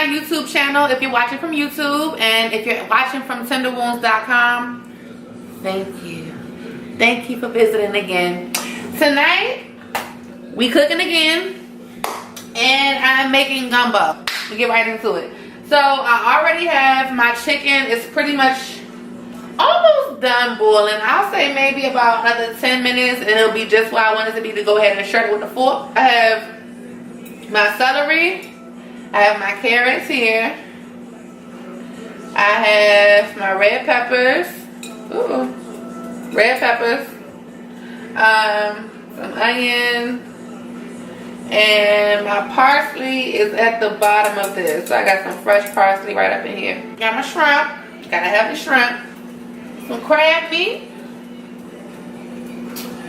YouTube channel if you're watching from YouTube, and if you're watching from tinderwounds.com, thank you. Thank you for visiting again. Tonight, we cooking again, and I'm making gumbo. We get right into it. So I already have my chicken. It's pretty much almost done boiling. I'll say maybe about another 10 minutes, and it'll be just where I want it to be to go ahead and shred it with a fork. I have my celery. I have my carrots here. I have my red peppers. Ooh, red peppers. Some onions. And my parsley is at the bottom of this. So I got some fresh parsley right up in here. Got my shrimp. Gotta have the shrimp. Some crab meat.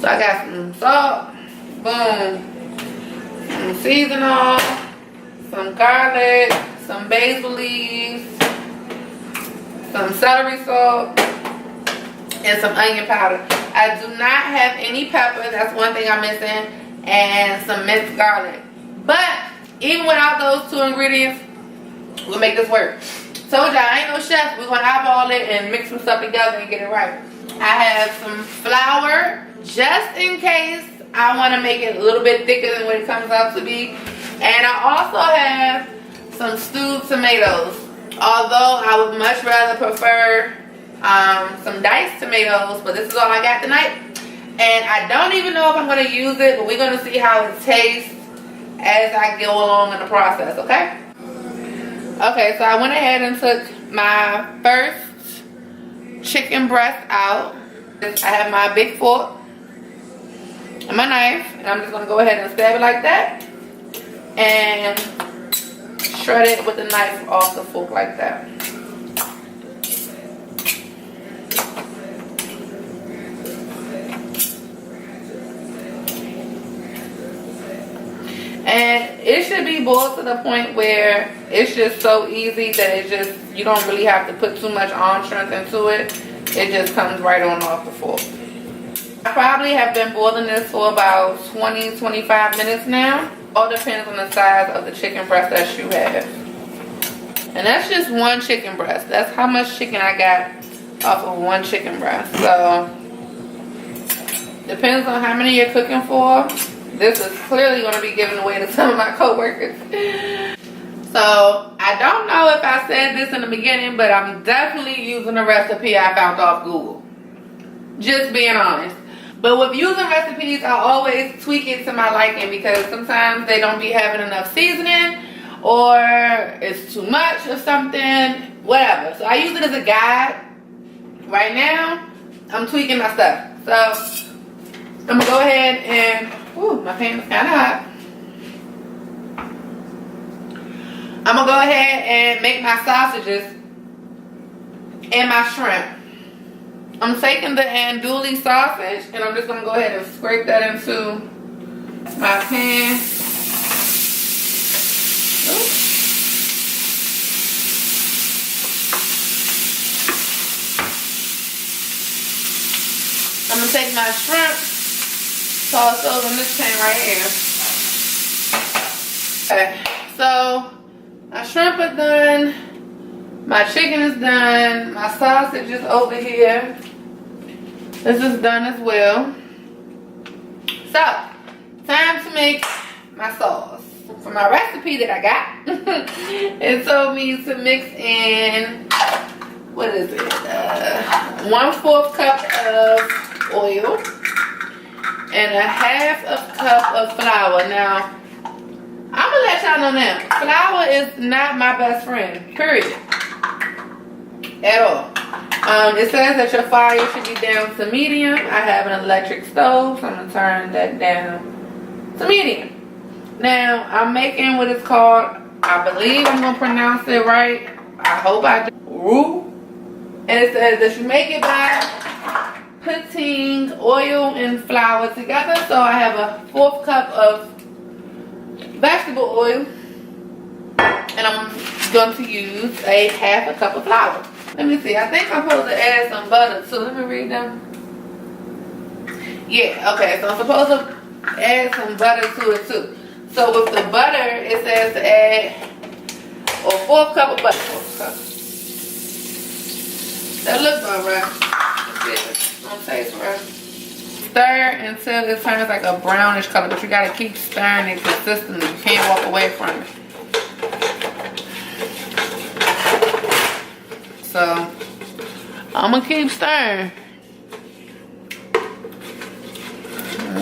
So I got some salt. Boom. Some seasoning. Some garlic. Some basil leaves. Some celery salt. And some onion powder. I do not have any pepper. That's one thing I'm missing. And some minced garlic. But even without those two ingredients, we'll make this work. Told y'all I ain't no chef. We're gonna eyeball it and mix some stuff together and get it right. I have some flour just in case I want to make it a little bit thicker than what it comes out to be. And I also have some stewed tomatoes. Although I would much rather prefer some diced tomatoes, but this is all I got tonight. And I don't even know if I'm going to use it, but we're going to see how it tastes as I go along in the process, okay? Okay, so I went ahead and took my first chicken breast out. I have my big fork and my knife, and I'm just going to go ahead and stab it like that. And shred it with the knife off the fork like that. And it should be boiled to the point where it's just so easy that it just, you don't really have to put too much arm strength into it. It just comes right on off the fork. I probably have been boiling this for about 20-25 minutes now. All depends on the size of the chicken breast that you have. And that's just one chicken breast. That's how much chicken I got off of one chicken breast. So, depends on how many you're cooking for. This is clearly going to be given away to some of my coworkers. So, I don't know if I said this in the beginning, but I'm definitely using a recipe I found off Google. Just being honest. But with using recipes, I always tweak it to my liking because sometimes they don't be having enough seasoning or it's too much of something, whatever. So, I use it as a guide. Right now, I'm tweaking my stuff. So, I'm going to go ahead and... Ooh, my pan is kind of hot. I'm going to go ahead and make my sausages and my shrimp. I'm taking the andouille sausage and I'm just going to go ahead and scrape that into my pan. Ooh. I'm going to take my shrimp. Toss those in this pan right here. Okay, so my shrimp is done, my chicken is done, my sausage is over here. This is done as well. So, time to make my sauce. For my recipe that I got, it told me to mix in, what is it, 1/4 cup of oil. And a 1/2 cup of flour. Now, I'm gonna let y'all know now, flour is not my best friend, period. At all. It says that your fire should be down to medium. I have an electric stove, so I'm gonna turn that down to medium. Now, I'm making what is called, I believe I'm gonna pronounce it right. I hope I do. Roux. And it says that you make it by putting oil and flour together. So I have a 1/4 cup of vegetable oil, and I'm going to use a 1/2 cup of flour. Let me see, I think I'm supposed to add some butter too. Let me read them. Yeah, okay, so I'm supposed to add some butter to it too. So with the butter, it says to add Or 1/4 cup of butter. 1/4 cup. That looks about right. It don't taste right. Stir until it turns like a brownish color, but you gotta keep stirring it consistently. You can't walk away from it. So I'm gonna keep stirring.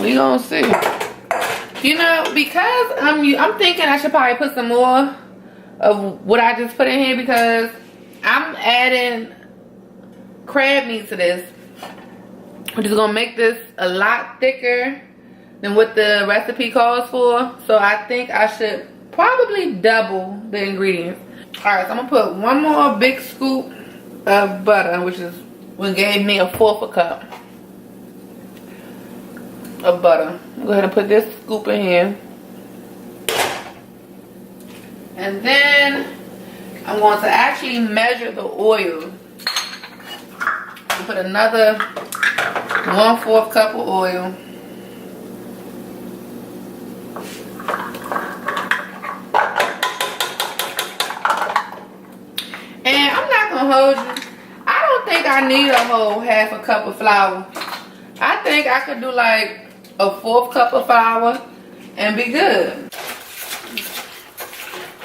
We gonna see. You know, because I'm thinking I should probably put some more of what I just put in here, because I'm adding crab meat to this, which is gonna make this a lot thicker than what the recipe calls for. So I think I should probably double the ingredients. Alright, so I'm gonna put one more big scoop of butter, which is what gave me 1/4 cup of butter. Go ahead and put this scoop in here. And then I'm going to actually measure the oil. I'll put another 1/4 cup of oil. And I'm not gonna hold you. I don't think I need a whole 1/2 cup of flour. I think I could do like a 1/4 cup of flour and be good.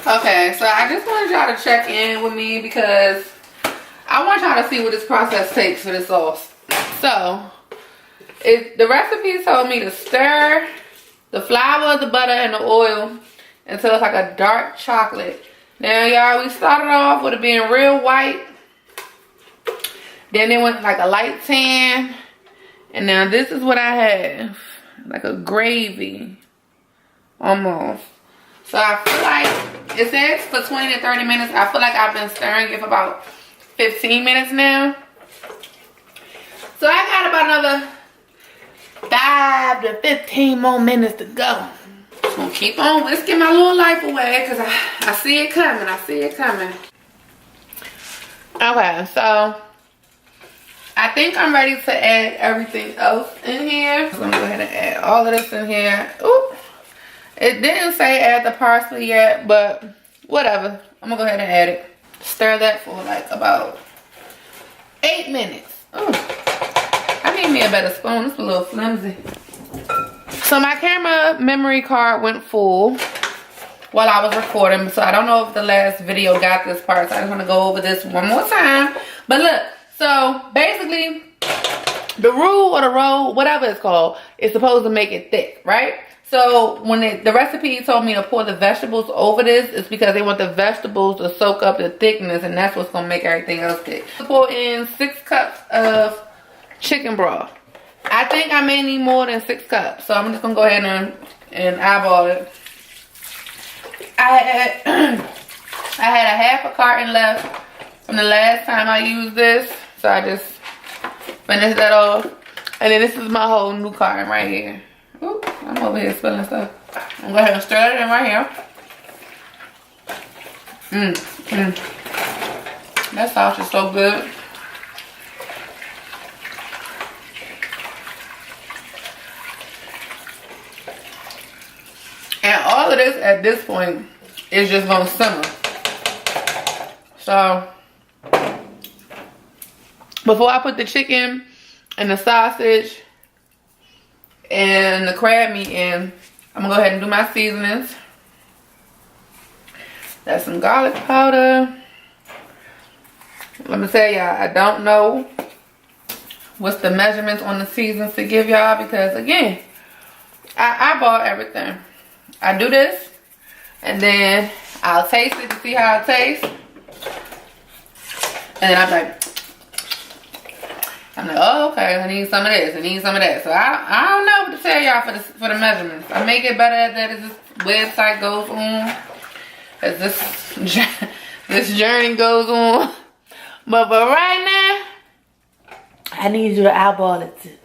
Okay, so I just wanted y'all to check in with me because I want y'all to see what this process takes for this sauce. So, the recipe told me to stir the flour, the butter, and the oil until it's like a dark chocolate. Now, y'all, we started off with it being real white. Then it went like a light tan. And now this is what I have. Like a gravy. Almost. So I feel like, it says for 20 to 30 minutes. I feel like I've been stirring it for about 15 minutes now. So I got about another 5 to 15 more minutes to go. I'm gonna keep on whisking my little life away because I see it coming. I see it coming. Okay, so I think I'm ready to add everything else in here. So I'm gonna go ahead and add all of this in here. Ooh. It didn't say add the parsley yet, but whatever. I'm gonna go ahead and add it. Stir that for like about 8 minutes. Ooh. I need me a better spoon. It's a little flimsy. So my camera memory card went full while I was recording. So I don't know if the last video got this part. So I just want to go over this one more time. But look, so basically the roux or the roll, whatever it's called, is supposed to make it thick, right? So when the recipe told me to pour the vegetables over this, it's because they want the vegetables to soak up the thickness, and that's what's going to make everything else thick. Pour in 6 cups of chicken broth. I think I may need more than 6 cups, so I'm just going to go ahead and eyeball it. I had a 1/2 carton left from the last time I used this, so I just finished that off. And then this is my whole new carton right here. Ooh, I'm over here spilling stuff. I'm going to go ahead and stir it in right here. That sauce is so good. And all of this at this point is just going to simmer. So, before I put the chicken and the sausage and the crab meat in, I'm going to go ahead and do my seasonings. That's some garlic powder. Let me tell y'all, I don't know what's the measurements on the seasons to give y'all because, again, I bought everything. I do this, and then I'll taste it to see how it tastes. And then I'm like, oh, okay, I need some of this, I need some of that. So I don't know what to tell y'all for the measurements. I make it better as this website goes on, as this journey goes on. But right now, I need you to eyeball it too.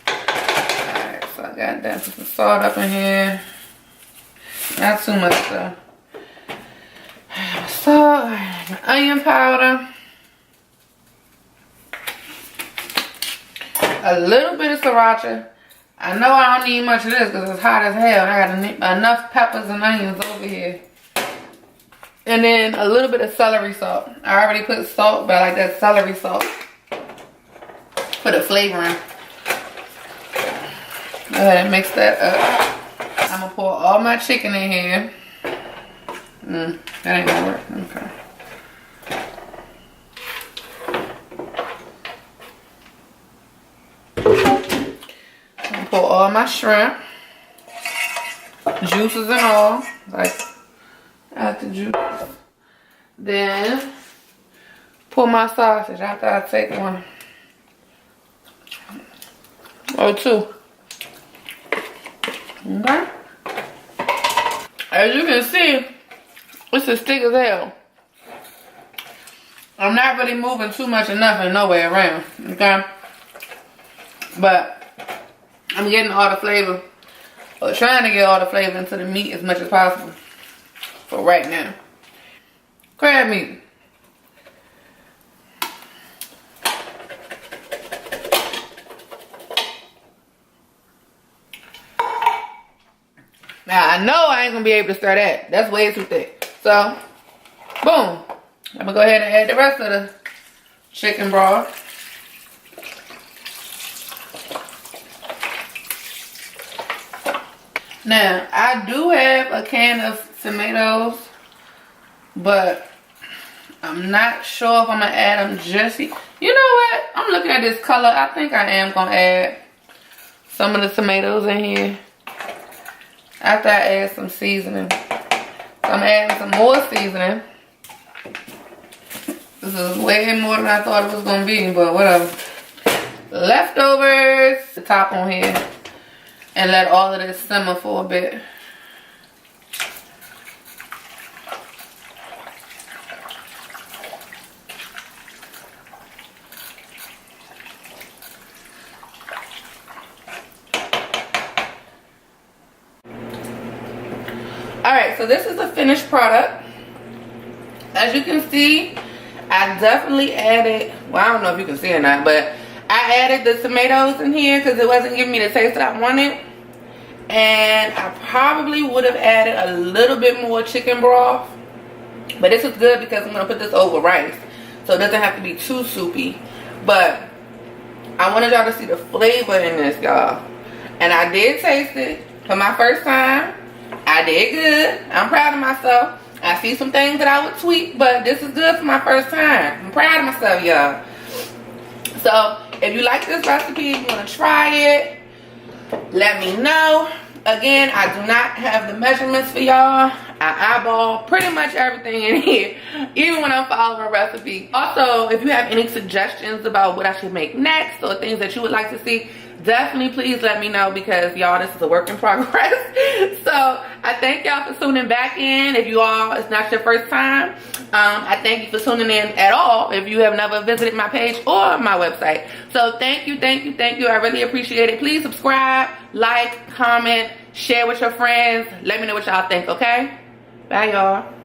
Alright, so I got that. Put some salt up in here. Not too much though. Salt, onion powder. A little bit of sriracha. I know I don't need much of this because it's hot as hell. I got enough peppers and onions over here. And then a little bit of celery salt. I already put salt, but I like that celery salt for the flavoring. Go ahead and mix that up. I'm gonna pour all my chicken in here. That ain't gonna work. Okay. I'm gonna pour all my shrimp, juices and all, like out the juice. Then pour my sausage after I take one or two. Okay. As you can see, it's as thick as hell. I'm not really moving too much of nothing nowhere around, okay? But I'm getting all the flavor, or trying to get all the flavor into the meat as much as possible for right now. Crab meat. Now, I know I ain't gonna be able to stir that. That's way too thick. So, boom. I'm gonna go ahead and add the rest of the chicken broth. Now, I do have a can of tomatoes, but I'm not sure if I'm gonna add them just yet. You know what? I'm looking at this color. I think I am gonna add some of the tomatoes in here after I add some seasoning. So I'm adding some more seasoning. This is way more than I thought it was gonna be, but whatever. Leftovers, the top on here, and let all of this simmer for a bit. Alright, so this is the finished product. As you can see, I definitely added, well, I don't know if you can see or not, but I added the tomatoes in here because it wasn't giving me the taste that I wanted. And I probably would have added a little bit more chicken broth. But this is good because I'm going to put this over rice, so it doesn't have to be too soupy. But I wanted y'all to see the flavor in this, y'all. And I did taste it for my first time. I did good. I'm proud of myself. I see some things that I would tweak, but this is good for my first time. I'm proud of myself, y'all. So, if you like this recipe, if you want to try it, let me know. Again, I do not have the measurements for y'all. I eyeball pretty much everything in here, even when I'm following a recipe. Also, if you have any suggestions about what I should make next or things that you would like to see, definitely please let me know, because y'all, this is a work in progress. So I thank y'all for tuning back in. If you all, it's not your first time, I thank you for tuning in at all if you have never visited my page or my website. So thank you, thank you, thank you. I really appreciate it. Please subscribe, like, comment, share with your friends. Let me know what y'all think, okay? Bye, y'all.